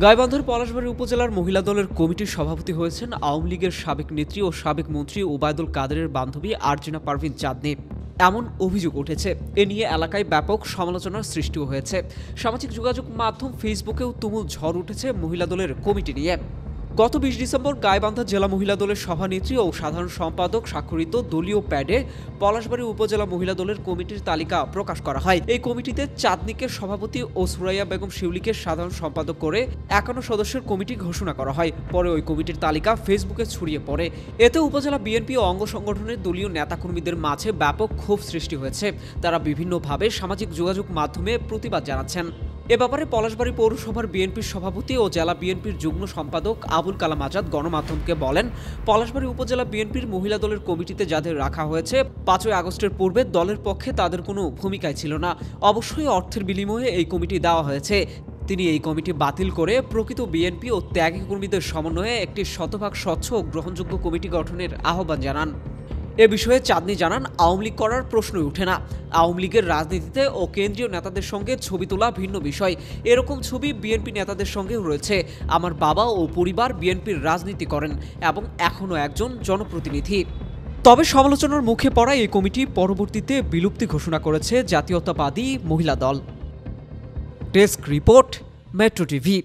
গাইবান্ধার পলাশবাড়ী উপজেলার মহিলা দলের কমিটির সভাপতি হয়েছেন আওয়ামী লীগের সাবেক নেত্রী ও সাবেক মন্ত্রী ওবায়দুল কাদেরের বান্ধবী আরজিনা পারভিন চাঁদনী। এমন অভিযোগ উঠেছে। এ নিয়ে এলাকায় ব্যাপক সমালোচনার সৃষ্টিও হয়েছে। সামাজিক যোগাযোগ মাধ্যম ফেসবুকেও তুমুল ঝড় উঠেছে মহিলা দলের কমিটি নিয়ে। গত ২০ ডিসেম্বর গাইবান্ধা জেলা মহিলা দলের সভানেত্রী ও সাধারণ সম্পাদক স্বাক্ষরিত দলীয় প্যাডে পলাশবাড়ী উপজেলা মহিলা দলের কমিটির তালিকা প্রকাশ করা হয়। এই কমিটিতে চাঁদনীকে সভাপতি ও সুরাইয়া বেগম শিউলিকে সাধারণ সম্পাদক করে ৫১ সদস্যের কমিটি ঘোষণা করা হয়। পরে ওই কমিটির তালিকা ফেসবুকে ছড়িয়ে পড়ে। এতে উপজেলা বিএনপি ও অঙ্গ সংগঠনের দলীয় নেতাকর্মীদের মাঝে ব্যাপক ক্ষোভ সৃষ্টি হয়েছে। তারা বিভিন্নভাবে সামাজিক যোগাযোগ মাধ্যমে প্রতিবাদ জানাচ্ছেন। এ ব্যাপারে পলাশবাড়ী পৌরসভার বিএনপির সভাপতি ও জেলা বিএনপির যুগ্ম সম্পাদক আবুল কালাম আজাদ গণমাধ্যমকে বলেন, পলাশবাড়ী উপজেলা বিএনপির মহিলা দলের কমিটিতে যাদের রাখা হয়েছে ৫ই আগস্টের পূর্বে দলের পক্ষে তাদের কোনো ভূমিকাই ছিল না। অবশ্যই অর্থের বিনিময়ে এই কমিটি দেওয়া হয়েছে। তিনি এই কমিটি বাতিল করে প্রকৃত বিএনপি ও ত্যাগী কর্মীদের সমন্বয়ে একটি শতভাগ স্বচ্ছ ও গ্রহণযোগ্য কমিটি গঠনের আহ্বান জানান। এ বিষয়ে চাঁদনী জানান, আওয়ামী লীগ করার প্রশ্নই ওঠে না। আওয়ামী লীগের রাজনীতিতে ও কেন্দ্রীয় নেতাদের সঙ্গে ছবি তোলা ভিন্ন বিষয়। এরকম ছবি বিএনপি নেতাদের সঙ্গেও রয়েছে। আমার বাবা ও পরিবার বিএনপির রাজনীতি করেন এবং এখনও একজন জনপ্রতিনিধি। তবে সমালোচনার মুখে পড়া এই কমিটি পরবর্তীতে বিলুপ্তি ঘোষণা করেছে জাতীয়তাবাদী মহিলা দল। Desk report, metro TV.